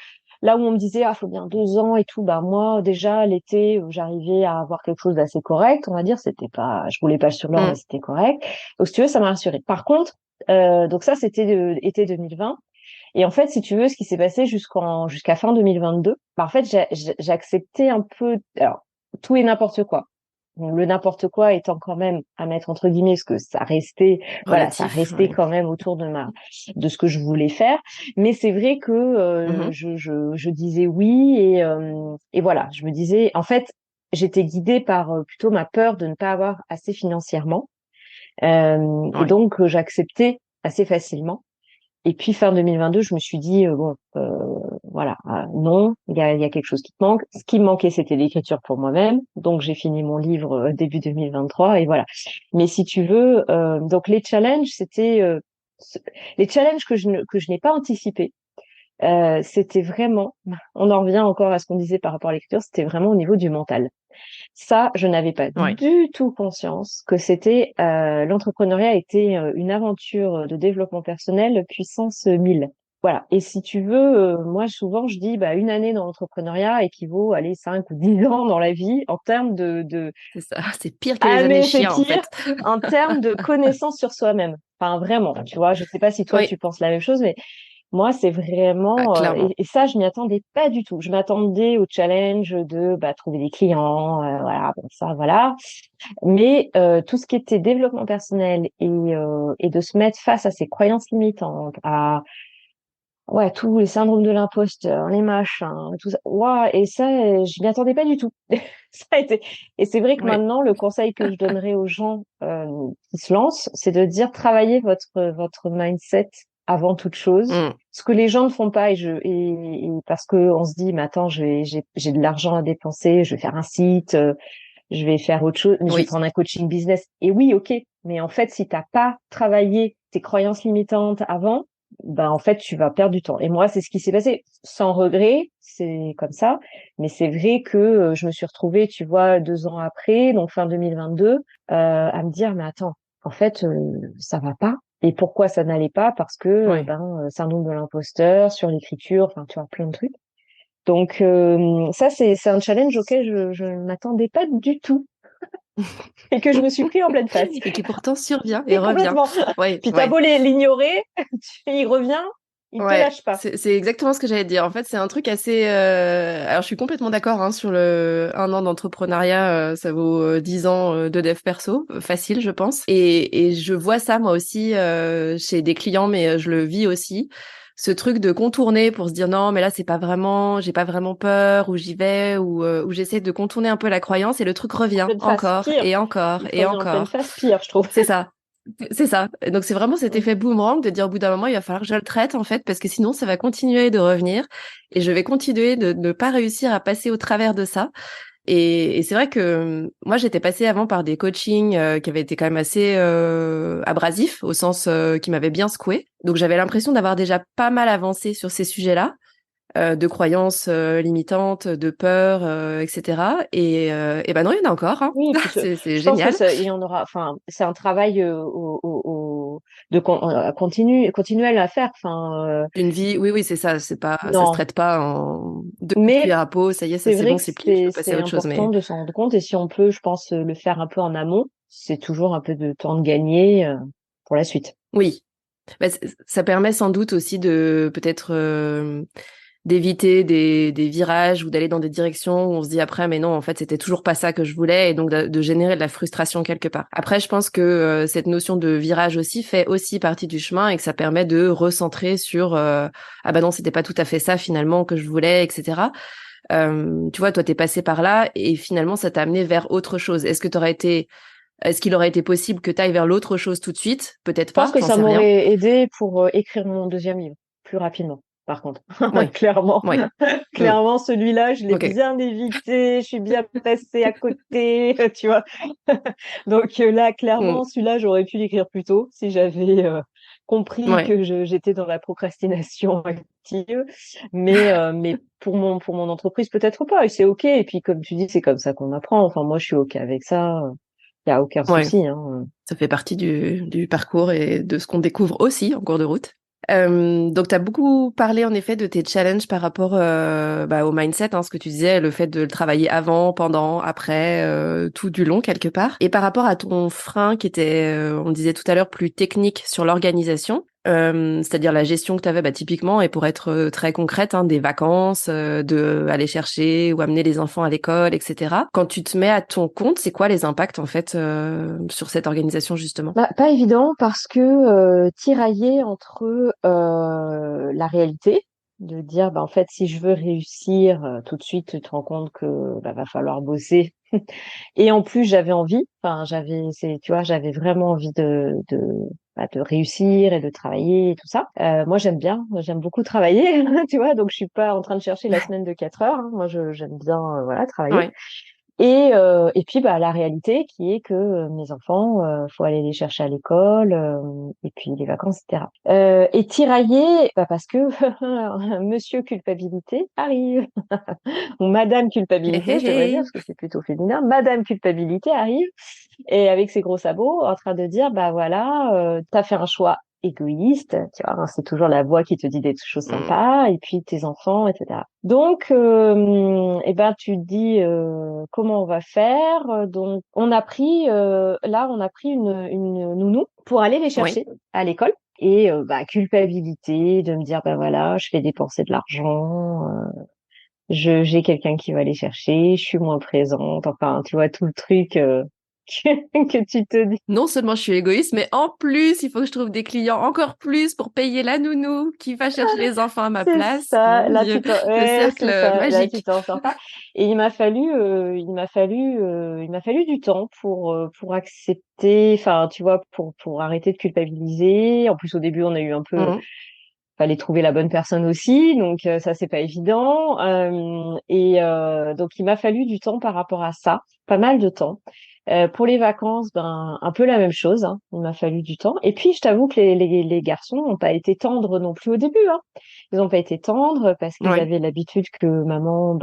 Là où on me disait, ah, faut bien 2 ans et tout, bah moi déjà l'été, j'arrivais à avoir quelque chose d'assez correct, on va dire. C'était pas, je roulais pas sur l'or, mais Mm. c'était correct. Donc si tu veux, ça m'a rassurée. Par contre, donc ça c'était été 2020. Et en fait, si tu veux, ce qui s'est passé jusqu'à fin 2022, bah en fait, j'ai accepté un peu, alors tout et n'importe quoi. Bon, le n'importe quoi étant quand même à mettre entre guillemets, parce que ça restait, voilà, ça Relatif, restait oui. quand même autour de ce que je voulais faire. Mais c'est vrai que Mhm. je disais oui et voilà, je me disais, en fait, j'étais guidée par plutôt ma peur de ne pas avoir assez financièrement, et Oui. donc j'acceptais assez facilement. Et puis fin 2022, je me suis dit bon, voilà, non, il y a quelque chose qui te manque. Ce qui me manquait, c'était l'écriture pour moi-même. Donc j'ai fini mon livre début 2023 et voilà. Mais si tu veux, donc les challenges, c'était les challenges que je n'ai pas anticipés. C'était vraiment, on en revient encore à ce qu'on disait par rapport à l'écriture, c'était vraiment au niveau du mental. Ça, je n'avais pas Oui. du tout conscience que c'était l'entrepreneuriat était une aventure de développement personnel puissance 1000. Voilà. Et si tu veux, moi souvent je dis bah une année dans l'entrepreneuriat équivaut allez 5 ou 10 ans dans la vie en termes de C'est ça. C'est pire que les ah années mais c'est chiens en pire fait. en termes de connaissance sur soi-même. Enfin vraiment, tu vois, je sais pas si toi Oui. tu penses la même chose, mais Moi, c'est Ah, vraiment clairement. et ça, je m'y attendais pas du tout. Je m'attendais au challenge de trouver des clients, voilà, bon ça, voilà. Mais tout ce qui était développement personnel et de se mettre face à ses croyances limitantes, à ouais tous les syndromes de l'imposteur, les machins, tout ça, ouais, et ça, je m'y attendais pas du tout. Ça a été et c'est vrai que Oui. maintenant, le conseil que je donnerais aux gens qui se lancent, c'est de dire travaillez votre mindset avant toute chose. Mm. Ce que les gens ne font pas et parce que on se dit mais attends j'ai de l'argent à dépenser, je vais faire un site, je vais faire autre chose, mais je vais Oui. prendre un coaching business. Et oui, ok. Mais en fait, si t'as pas travaillé tes croyances limitantes avant, ben en fait, tu vas perdre du temps. Et moi, c'est ce qui s'est passé. Sans regret, c'est comme ça. Mais c'est vrai que je me suis retrouvée, tu vois, 2 ans après, donc fin 2022, à me dire, mais attends, en fait, ça va pas. Et pourquoi ça n'allait pas? Parce que, Oui. syndrome de l'imposteur, sur l'écriture, enfin, tu vois, plein de trucs. Donc ça c'est un challenge auquel je ne m'attendais pas du tout et que je me suis pris en pleine face. Et qui pourtant survient et Et revient. complètement. Oui, Puis t'as oui. beau l'ignorer, tu y reviens, il te Ouais, lâche pas. c'est exactement ce que j'allais te dire. En fait, c'est un truc assez. Alors, je suis complètement d'accord hein, sur le 1 an d'entrepreneuriat, ça vaut 10 ans de dev perso, facile, je pense. Et je vois ça moi aussi chez des clients, mais je le vis aussi. Ce truc de contourner pour se dire non, mais là c'est pas vraiment, j'ai pas vraiment peur, ou j'y vais, ou j'essaie de contourner un peu la croyance et le truc En revient pleine face, encore pire. et encore Il te et revient en pleine encore. face, pire, je trouve. C'est ça. C'est ça. Et donc c'est vraiment cet Mm. effet boomerang de dire au bout d'un moment, il va falloir que je le traite en fait, parce que sinon ça va continuer de revenir et je vais continuer de ne pas réussir à passer au travers de ça. Et c'est vrai que moi j'étais passée avant par des coachings qui avaient été quand même assez abrasifs, au sens qui m'avaient bien secoué. Donc j'avais l'impression d'avoir déjà pas mal avancé sur ces sujets-là de croyances limitantes, de peur, etc. Et ben non, il y en a encore. Hein. Oui, et puis C'est je pense que génial. ça, il y en aura. Enfin, c'est un travail continuel à faire. Enfin, Une vie, oui, oui, c'est ça. C'est pas, ça se non, traite pas en deux coups de mais cuillère à peau. Ça y est, ça c'est c'est vrai bon, que c'est plié. Je peux passer c'est à autre chose. important Mais de s'en rendre compte et si on peut, je pense, le faire un peu en amont, c'est toujours un peu de temps de gagner pour la suite. oui, bah, ça permet sans doute aussi de peut-être d'éviter des virages ou d'aller dans des directions où on se dit après, mais non, en fait, c'était toujours pas ça que je voulais, et donc de générer de la frustration quelque part. Après, je pense que cette notion de virage aussi fait aussi partie du chemin et que ça permet de recentrer sur ah bah non, c'était pas tout à fait ça finalement que je voulais, etc. Tu vois, toi, t'es passé par là et finalement, ça t'a amené vers autre chose. Est-ce qu'il aurait été possible que tu ailles vers l'autre chose tout de suite? Peut-être Je pense pas, que j'en ça sais rien. m'aurait aidé pour écrire mon deuxième livre plus rapidement, par contre. Oui, Clairement. oui. Mm. Clairement, celui-là, je l'ai Ok. bien évité, je suis bien passée à côté, tu vois. Donc là, Mm. clairement, celui-là, j'aurais pu l'écrire plus tôt si j'avais compris Ouais. que j'étais dans la procrastination active. Mais pour mon entreprise, peut-être pas. Et c'est OK. Et puis, comme tu dis, c'est comme ça qu'on apprend. Enfin, moi, je suis OK avec ça. Il y a aucun Ouais. souci, hein. Ça fait partie du parcours et de ce qu'on découvre aussi en cours de route. Donc, tu as beaucoup parlé en effet de tes challenges par rapport bah, au mindset, hein, ce que tu disais, le fait de le travailler avant, pendant, après, tout du long quelque part. Et par rapport à ton frein qui était, on disait tout à l'heure, plus technique sur l'organisation, c'est-à-dire la gestion que tu avais bah, typiquement, et pour être très concrète, hein, des vacances, de aller chercher ou amener les enfants à l'école, etc. Quand tu te mets à ton compte, c'est quoi les impacts en fait sur cette organisation justement? Pas évident parce que tiraillé entre la réalité, de dire en fait si je veux réussir tout de suite, tu te rends compte que va falloir bosser. Et en plus j'avais envie, enfin tu vois, j'avais vraiment envie de réussir et de travailler et tout ça. Moi j'aime beaucoup travailler, tu vois, donc je suis pas en train de chercher la semaine de 4 heures, hein. Moi j'aime bien voilà travailler. Ouais, Et puis la réalité qui est que mes enfants, faut aller les chercher à l'école, et puis les vacances, etc. Et tiraillé, parce que Monsieur culpabilité arrive, ou Madame hey, culpabilité, hey, je devrais dire, hey. parce que c'est plutôt féminin. Madame culpabilité arrive, et avec ses gros sabots, en train de dire, bah voilà, t'as fait un choix égoïste, tu vois, hein, c'est toujours la voix qui te dit des choses Mm. sympas, et puis tes enfants, etc. Donc, eh ben, tu te dis comment on va faire. Donc, on a pris une nounou pour aller les Oui, chercher à l'école. Et culpabilité de me dire bah voilà, je fais dépenser de l'argent, j'ai quelqu'un qui va aller chercher, je suis moins présente, enfin tu vois tout le truc que tu te dis. Non seulement je suis égoïste, mais en plus, il faut que je trouve des clients encore plus pour payer la nounou qui va chercher les enfants à ma C'est place. ça, Mon là Dieu, le c'est cercle ça, là tu magique. t'en sors pas. Et il m'a fallu du temps pour accepter, enfin tu vois, pour arrêter de culpabiliser. En plus au début on a eu un peu, Mhm. fallait trouver la bonne personne aussi, donc ça c'est pas évident. Donc il m'a fallu du temps par rapport à ça, pas mal de temps. Pour les vacances, ben un peu la même chose, hein. Il m'a fallu du temps. Et puis je t'avoue que les garçons n'ont pas été tendres non plus au début, hein. Ils n'ont pas été tendres parce qu'ils Ouais. avaient l'habitude que maman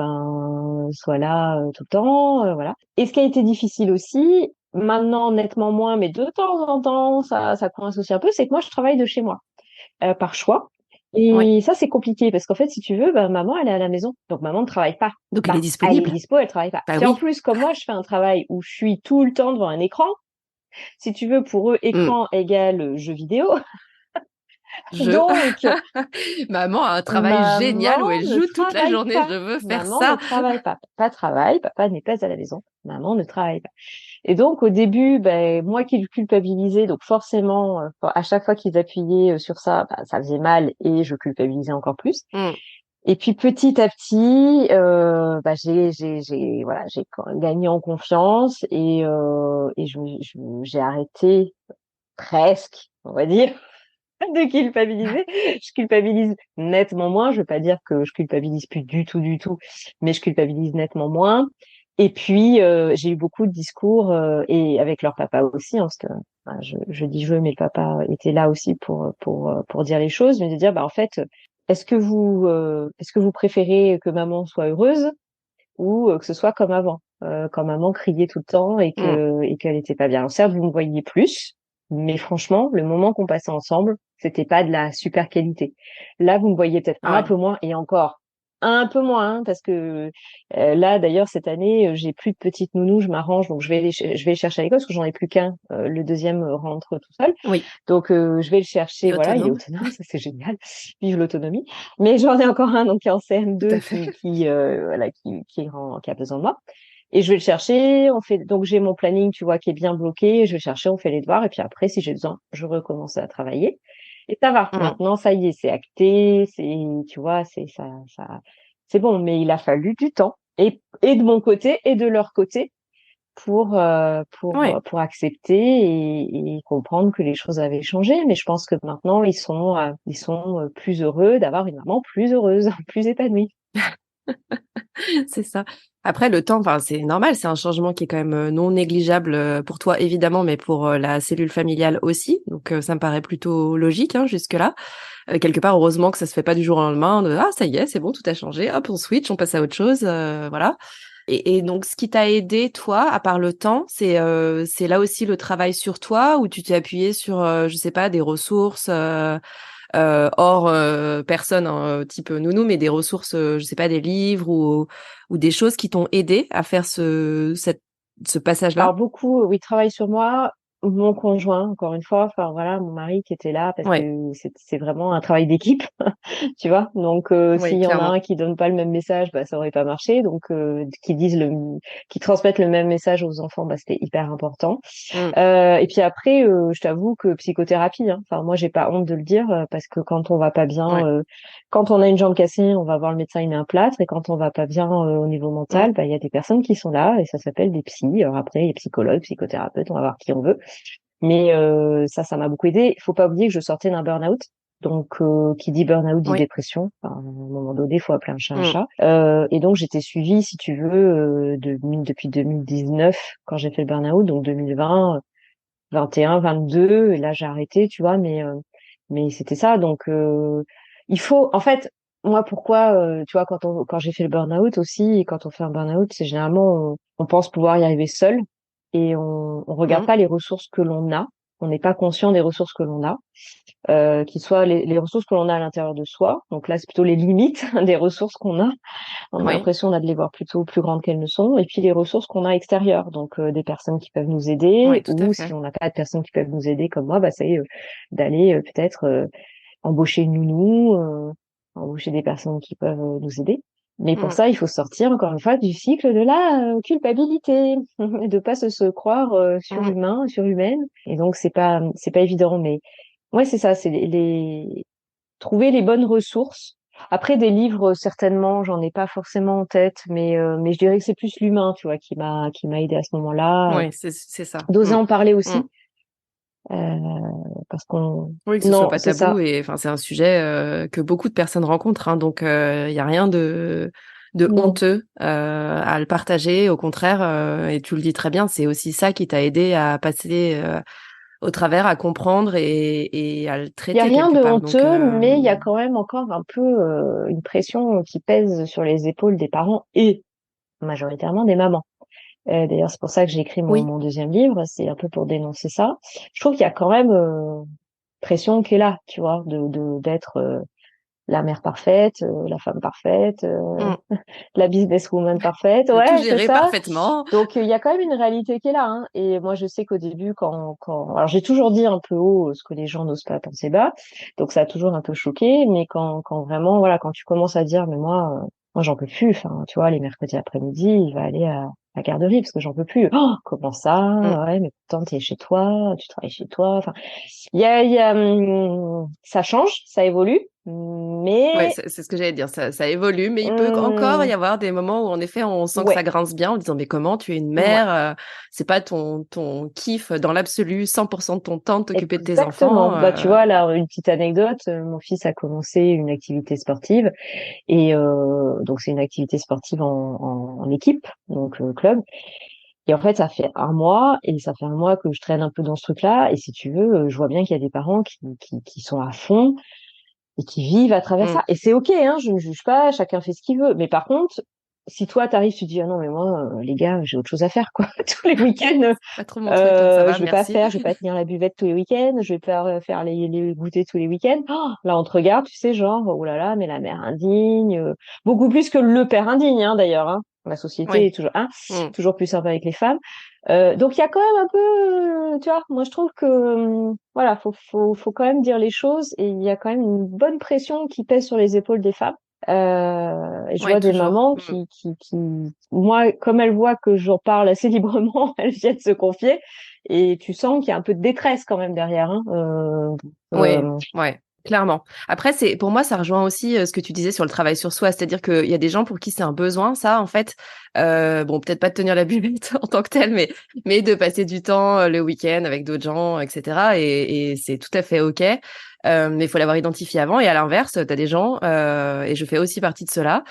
soit là tout le temps, voilà. Et ce qui a été difficile aussi, maintenant nettement moins, mais de temps en temps ça coince aussi un peu, c'est que moi je travaille de chez moi par choix. Ouais. Et ça, c'est compliqué parce qu'en fait, si tu veux, bah, maman, elle est à la maison. Donc, maman ne travaille pas. Donc elle est Bah, elle est disponible. dispo, elle travaille pas. Bah Puis en oui. plus, comme moi, je fais un travail où je suis tout le temps devant un écran. Si tu veux, pour eux, Mm. écran égale jeu vidéo. Je. Donc, Maman a un travail génial maman où elle ne joue toute la travaille journée. pas. Je veux faire Maman ne ça. travaille pas. Papa travaille, papa n'est pas à la maison. Maman ne travaille pas. Et donc, au début, ben, moi qui le culpabilisais, donc forcément, à chaque fois qu'ils appuyaient sur ça, ben, ça faisait mal et je culpabilisais encore plus. Mm. Et puis petit à petit, voilà, gagné en confiance et j'ai arrêté presque, on va dire, de culpabiliser. Je culpabilise nettement moins. Je veux pas dire que je culpabilise plus du tout, mais je culpabilise nettement moins. Et puis j'ai eu beaucoup de discours et avec leur papa aussi, hein, parce que je dis je, mais le papa était là aussi pour dire les choses, mais de dire bah en fait, est-ce que vous préférez que maman soit heureuse ou que ce soit comme avant, quand maman criait tout le temps Mm. et qu'elle était pas bien. Alors certes, vous me voyiez plus, mais franchement, le moment qu'on passait ensemble, c'était pas de la super qualité. Là, vous me voyez peut-être Ah un ouais. peu moins et encore un peu moins, hein, parce que là, d'ailleurs, cette année, j'ai plus de petites nounous, je m'arrange, donc je vais les chercher à l'école parce que j'en ai plus qu'un. Le deuxième rentre tout seul, Oui. donc je vais le Et chercher. Voilà, il est autonome. autonome, ça c'est génial. Vive l'autonomie. Mais j'en ai encore un donc qui est en Tout CM2 à fait. voilà qui a besoin de moi. Et je vais le chercher, donc j'ai mon planning, tu vois, qui est bien bloqué, je vais le chercher, on fait les devoirs, et puis après, si j'ai besoin, je recommence à travailler. Et ça va. Mm. Maintenant, ça y est, c'est acté, tu vois, c'est bon, mais il a fallu du temps. Et de mon côté, et de leur côté, Ouais. pour accepter et comprendre que les choses avaient changé. Mais je pense que maintenant, ils sont plus heureux d'avoir une maman plus heureuse, plus épanouie. C'est ça. Après, le temps, enfin, c'est normal, c'est un changement qui est quand même non négligeable pour toi, évidemment, mais pour la cellule familiale aussi. Donc, ça me paraît plutôt logique, hein, jusque-là. Quelque part, heureusement que ça se fait pas du jour au lendemain, de ah, ça y est, c'est bon, tout a changé, hop, on switch, on passe à autre chose, voilà. Et donc, ce qui t'a aidé, toi, à part le temps, c'est là aussi le travail sur toi, où tu t'es appuyé sur, je sais pas, des ressources hors personne, hein, type nounou, mais des ressources, je sais pas, des livres ou des choses qui t'ont aidé à faire ce Alors passage-là? beaucoup, oui, travaillent sur moi. Mon conjoint, encore une fois, enfin voilà, mon mari qui était là parce que Ouais, c'est vraiment un travail d'équipe, tu vois. Donc s'il oui, y en a clairement. un qui donne pas le même message, bah ça aurait pas marché. Donc qui transmettent le même message aux enfants, bah c'était hyper important. Mm. Et puis après, je t'avoue que psychothérapie, hein. Enfin, moi, j'ai pas honte de le dire parce que quand on va pas bien, Ouais. quand on a une jambe cassée, on va voir le médecin, il met un plâtre. Et quand on va pas bien au niveau Mm. mental, bah, il y a des personnes qui sont là et ça s'appelle des psys. Alors après, les psychologues, psychothérapeutes, on va voir qui on veut. Mais ça m'a beaucoup aidé. Il faut pas oublier que je sortais d'un burn-out. Donc, qui dit burn-out dit Oui. dépression. Enfin, à un moment donné, il faut appeler un chat un Mm. chat. Et donc, j'étais suivie, si tu veux, depuis 2019, quand j'ai fait le burn-out, donc 2020. 21, 22, et là j'ai arrêté, tu vois, mais c'était ça. Donc il faut, en fait, moi pourquoi, tu vois, quand j'ai fait le burn-out aussi, et quand on fait un burn-out, c'est généralement on pense pouvoir y arriver seul et on regarde Mm. pas les ressources que l'on a. on n'est pas conscient des ressources que l'on a, qui soient les ressources que l'on a à l'intérieur de soi. Donc là, c'est plutôt les limites des ressources qu'on a. On a Oui, l'impression de les voir plutôt plus grandes qu'elles ne sont. Et puis les ressources qu'on a extérieures, donc des personnes qui peuvent nous oui, aider, tout à ou si fait. on n'a pas de personnes qui peuvent nous aider comme moi, bah c'est d'aller peut-être embaucher une nounou, embaucher des personnes qui peuvent nous aider. Mais pour Mm, ça, il faut sortir encore une fois du cycle de la culpabilité, de pas se croire mm. surhumain, surhumaine. Et donc c'est pas évident. Mais ouais, c'est ça, c'est trouver les bonnes ressources. Après, des livres, certainement, j'en ai pas forcément en tête, mais je dirais que c'est plus l'humain, tu vois, qui m'a aidé à ce moment-là. Oui, c'est ça. D'oser Mm, en parler mm. aussi, parce qu'on... Oui, que ce soit Non, pas c'est tabou ça. et enfin c'est un sujet que beaucoup de personnes rencontrent, hein, donc il y a rien de Non. honteux à le partager. Au contraire, et tu le dis très bien, c'est aussi ça qui t'a aidé à passer au travers, à comprendre et à le Il y a traiter rien quelque de part. Donc honteux, mais il y a quand même encore un peu une pression qui pèse sur les épaules des parents et majoritairement des mamans. D'ailleurs, c'est pour ça que j'ai écrit mon, oui, mon deuxième livre, c'est un peu pour dénoncer ça. Je trouve qu'il y a quand même pression qui est là, tu vois, d'être la mère parfaite, la femme parfaite, mm. la businesswoman parfaite. De tout Ouais, c'est gérer ça. parfaitement. Donc il y a quand même une réalité qui est là, hein. Et moi je sais qu'au début alors j'ai toujours dit un peu haut ce que les gens n'osent pas penser bas. Donc ça a toujours un peu choqué, mais quand vraiment voilà, quand tu commences à dire mais moi j'en peux plus, enfin tu vois, les mercredis après-midi, il va aller à la garderie parce que j'en peux plus. Oh, comment Mm. ça? Ouais, mais pourtant tu es chez toi, tu travailles chez toi. Enfin, ça change, ça évolue, Ouais, mais c'est ce que j'allais dire. Ça évolue, mais il peut encore y hum, avoir des moments où, en effet, on sent que ça ouais. grince bien en disant, mais comment tu es une Ouais, mère, c'est pas ton kiff dans l'absolu, 100% de ton temps de t'occuper de tes exactement. enfants. Bah, tu vois, là, une petite anecdote. Mon fils a commencé une activité sportive et donc c'est une activité sportive en équipe, donc club. Et en fait, ça fait un mois et ça fait un mois que je traîne un peu dans ce truc-là. Et si tu veux, je vois bien qu'il y a des parents qui sont à fond et qui vivent à travers Mm. ça. Et c'est OK, hein, je ne juge pas, chacun fait ce qu'il veut. Mais par contre, si toi, t'arrives, tu dis, ah non, mais moi, les gars, j'ai autre chose à faire, quoi. Tous les week-ends, Pas trop mon truc, hein, ça va, merci. je vais pas tenir la buvette tous les week-ends, je vais pas faire les goûters tous les week-ends. Oh, là, on te regarde, tu sais, genre, oh là là, mais la mère indigne, beaucoup plus que le père indigne, hein, d'ailleurs, hein. La société Oui. est toujours, Mm. toujours plus sympa avec les femmes. Donc il y a quand même un peu, tu vois, moi je trouve que voilà, faut quand même dire les choses et il y a quand même une bonne pression qui pèse sur les épaules des femmes. Et je Ouais, vois des toujours. mamans Mm. moi, comme elles voient que j'en parle assez librement, elles viennent se confier et tu sens qu'il y a un peu de détresse quand même derrière, hein. Oui, ouais, clairement. Après, pour moi, ça rejoint aussi ce que tu disais sur le travail sur soi, c'est-à-dire qu'il y a des gens pour qui c'est un besoin, ça, en fait. Bon, peut-être pas de tenir la buvette en tant que tel, mais de passer du temps le week-end avec d'autres gens, etc. Et c'est tout à fait OK. Mais il faut l'avoir identifié avant. Et à l'inverse, tu as des gens, et je fais aussi partie de ceux-là,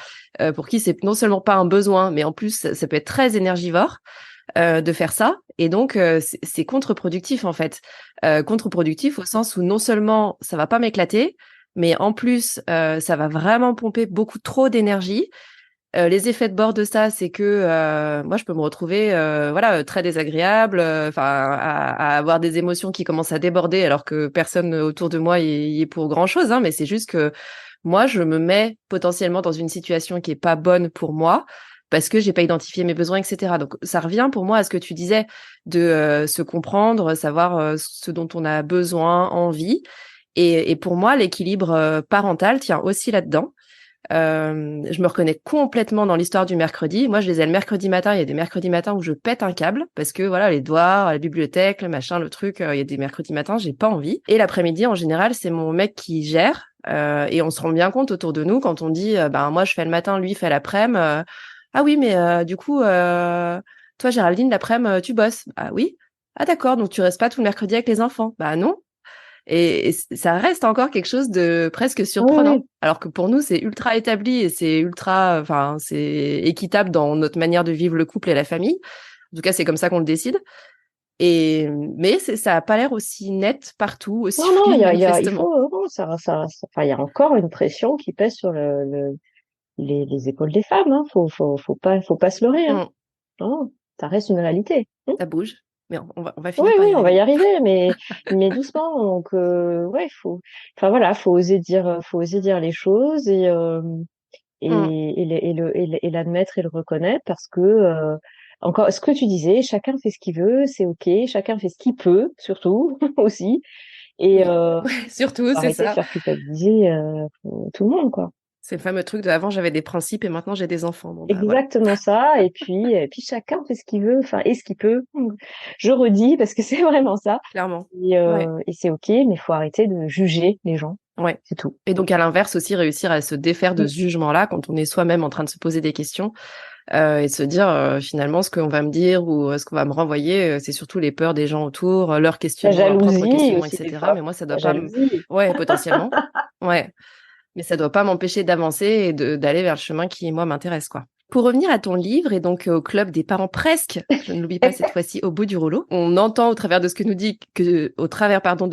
pour qui c'est non seulement pas un besoin, mais en plus, ça peut être très énergivore de faire ça. Et donc, c'est contre-productif, en fait. Contre-productif au sens où non seulement ça va pas m'éclater, mais en plus, ça va vraiment pomper beaucoup trop d'énergie. Les effets de bord de ça, c'est que moi, je peux me retrouver voilà, très désagréable, enfin, à avoir des émotions qui commencent à déborder alors que personne autour de moi y est pour grand-chose, hein, mais c'est juste que moi, je me mets potentiellement dans une situation qui est pas bonne pour moi parce que j'ai pas identifié mes besoins, etc. Donc, ça revient pour moi à ce que tu disais de se comprendre, savoir ce dont on a besoin, envie. Et pour moi, l'équilibre parental tient aussi là-dedans. Je me reconnais complètement dans l'histoire du mercredi. Moi, je les ai le mercredi matin. Il y a des mercredis matins où je pète un câble parce que voilà, les devoirs, la bibliothèque, le machin, le truc. Il y a des mercredis matins, j'ai pas envie. Et l'après-midi, en général, c'est mon mec qui gère. Et on se rend bien compte autour de nous quand on dit, ben moi, je fais le matin, lui fait l'après-midi. Ah oui, mais du coup, toi, Géraldine, l'après-midi, tu bosses. Ah oui. Ah d'accord, donc tu restes pas tout le mercredi avec les enfants. Bah non. Et ça reste encore quelque chose de presque oui, surprenant. oui. Alors que pour nous, c'est ultra établi et c'est ultra, enfin, c'est équitable dans notre manière de vivre le couple et la famille. En tout cas, c'est comme ça qu'on le décide. Mais ça a pas l'air aussi net partout, aussi Non, non, fluide il manifestement. faut, non, enfin, il y a encore une pression qui pèse sur les épaules des femmes, hein. Faut pas se leurrer, hein. Mm, Non, ça reste une réalité. ça bouge. mais on va Oui, finir par y on va y arriver. arriver, mais doucement. Donc, ouais, enfin voilà, faut oser dire les choses Mm. et l'admettre et le reconnaître parce que, encore, ce que tu disais, chacun fait ce qu'il veut, c'est OK, chacun fait ce qu'il peut, surtout, aussi, et Oui, ouais, surtout, c'est arrêter de ça. faire culpabiliser, tout le monde, quoi. C'est le fameux truc de avant, j'avais des principes et maintenant j'ai des enfants. Bon, bah voilà, Exactement ça, et puis chacun fait ce qu'il veut, enfin, et ce qu'il peut. Je redis parce que c'est vraiment ça. clairement. Et, Ouais, c'est OK, mais il faut arrêter de juger les gens. ouais. C'est tout. Et donc, à l'inverse aussi, réussir à se défaire de Mm. ce jugement-là quand on est soi-même en train de se poser des questions et de se dire finalement ce qu'on va me dire ou ce qu'on va me renvoyer, c'est surtout les peurs des gens autour, leurs La questionnements, leurs propres jalousie questionnements, aussi, des etc. fois. Mais moi, ça La doit pas jalousie. Ouais, potentiellement. Ouais. Mais ça doit pas m'empêcher d'avancer et d'aller vers le chemin qui, moi, m'intéresse, quoi. Pour revenir à ton livre et donc au club des parents presque, je ne l'oublie pas cette fois-ci, au bout du rouleau, on entend au travers de ce que de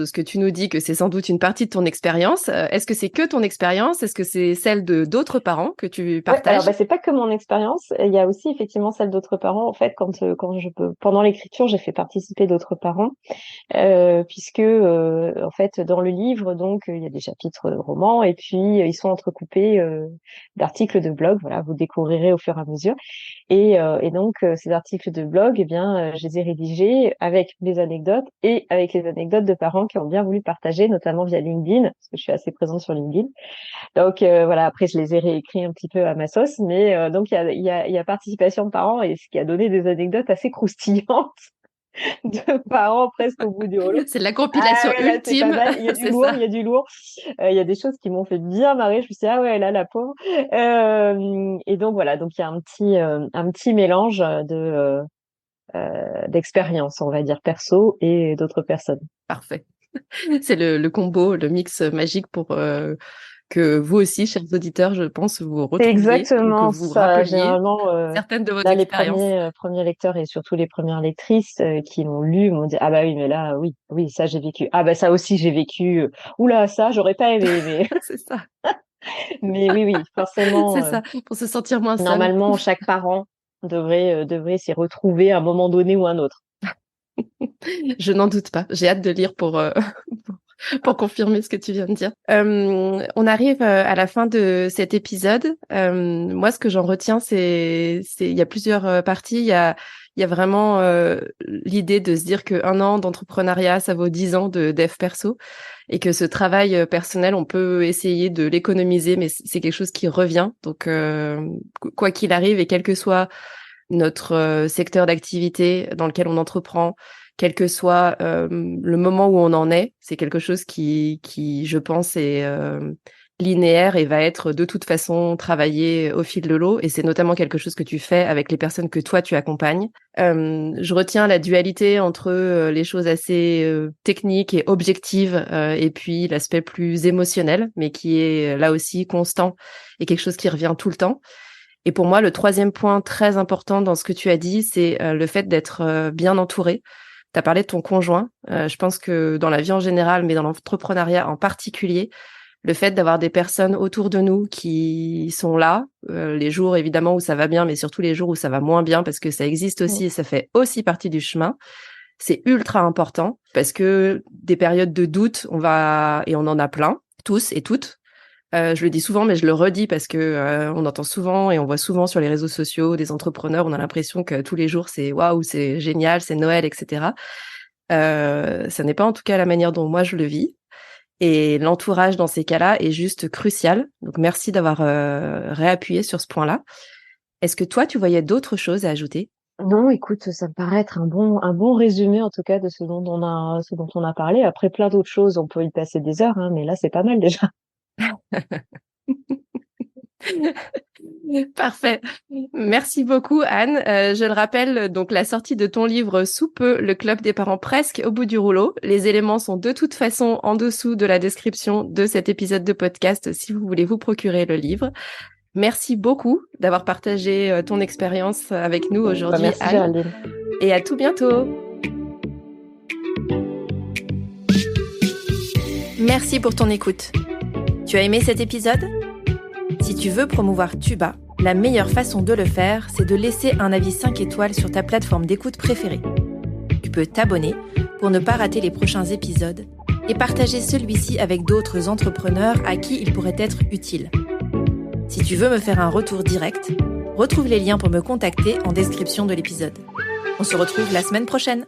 ce que tu nous dis que c'est sans doute une partie de ton expérience. Est-ce que c'est que ton expérience? Est-ce que c'est celle de d'autres parents que tu Ouais, alors partages? c'est pas que mon expérience. Il y a aussi effectivement celle d'autres parents. En fait, pendant l'écriture, j'ai fait participer d'autres parents. Puisque en fait dans le livre donc il y a des chapitres romans et puis ils sont entrecoupés d'articles de blog. Voilà, vous découvrirez au fur et à mesure. Et donc ces articles de blog, eh bien, je les ai rédigés avec mes anecdotes et avec les anecdotes de parents qui ont bien voulu partager, notamment via LinkedIn, parce que je suis assez présente sur LinkedIn. Donc voilà, après je les ai réécrits un petit peu à ma sauce, mais donc il y a participation de parents et ce qui a donné des anecdotes assez croustillantes de parents presque au bout du rouleau. C'est la Ah compilation ouais, là, c'est pas ultime, mal. Il y a du c'est lourd, ça. il y a du lourd. Il y a des choses qui m'ont fait bien marrer. Je me suis dit, ah ouais, là, la pauvre. Et donc, voilà. Donc, il y a un petit mélange d'expériences, on va dire, perso et d'autres personnes. Parfait. C'est le combo, le mix magique pour que vous aussi, chers auditeurs, je pense, vous C'est retrouviez ou que exactement vous ça. rappeliez Généralement, certaines de vos là, les expériences. premiers lecteurs et surtout les premières lectrices qui l'ont lu m'ont dit, ah bah oui, mais là, oui, oui, ça, j'ai vécu. Ah bah ça aussi, j'ai vécu. Oula, ça, j'aurais pas aimé, mais, C'est ça, mais oui, oui, c'est forcément. ça, pour se sentir moins seul. Normalement, chaque parent devrait s'y retrouver à un moment donné ou un autre. Je n'en doute pas. J'ai hâte de lire pour confirmer ce que tu viens de dire. On arrive à la fin de cet épisode. Moi, ce que j'en retiens, il y a plusieurs parties. Il y a vraiment l'idée de se dire qu'un an d'entrepreneuriat, ça vaut 10 ans de dev perso et que ce travail personnel, on peut essayer de l'économiser, mais c'est quelque chose qui revient. Donc, quoi qu'il arrive et quel que soit notre secteur d'activité dans lequel on entreprend, quel que soit le moment où on en est, c'est quelque chose qui je pense, est linéaire et va être de toute façon travaillé au fil de l'eau. Et c'est notamment quelque chose que tu fais avec les personnes que toi, tu accompagnes. Je retiens la dualité entre les choses assez techniques et objectives et puis l'aspect plus émotionnel, mais qui est là aussi constant et quelque chose qui revient tout le temps. Et pour moi, le troisième point très important dans ce que tu as dit, c'est le fait d'être bien entouré. Tu as parlé de ton conjoint. Je pense que dans la vie en général, mais dans l'entrepreneuriat en particulier, le fait d'avoir des personnes autour de nous qui sont là, les jours évidemment où ça va bien, mais surtout les jours où ça va moins bien, parce que ça existe Mm. aussi et ça fait aussi partie du chemin, c'est ultra important parce que des périodes de doute, et on en a plein, tous et toutes. Je le dis souvent, mais je le redis parce que on entend souvent et on voit souvent sur les réseaux sociaux des entrepreneurs, on a l'impression que tous les jours c'est waouh, c'est génial, c'est Noël, etc. Ça n'est pas en tout cas la manière dont moi je le vis. Et l'entourage dans ces cas-là est juste crucial. Donc merci d'avoir réappuyé sur ce point-là. Est-ce que toi, tu voyais d'autres choses à ajouter? Non, écoute, ça me paraît être un bon résumé en tout cas de ce dont on a parlé. Après plein d'autres choses, on peut y passer des heures, hein, mais là c'est pas mal déjà. Parfait. Merci beaucoup, Anne. Je le rappelle, donc la sortie de ton livre sous peu, Le Club des parents presque au bout du rouleau. Les éléments sont de toute façon en dessous de la description de cet épisode de podcast si vous voulez vous procurer le livre. Merci beaucoup d'avoir partagé ton expérience avec nous Bah, aujourd'hui, merci Anne. Géraldine. Et à tout bientôt. Merci pour ton écoute. Tu as aimé cet épisode ? Si tu veux promouvoir Tuba, la meilleure façon de le faire, c'est de laisser un avis 5 étoiles sur ta plateforme d'écoute préférée. Tu peux t'abonner pour ne pas rater les prochains épisodes et partager celui-ci avec d'autres entrepreneurs à qui il pourrait être utile. Si tu veux me faire un retour direct, retrouve les liens pour me contacter en description de l'épisode. On se retrouve la semaine prochaine.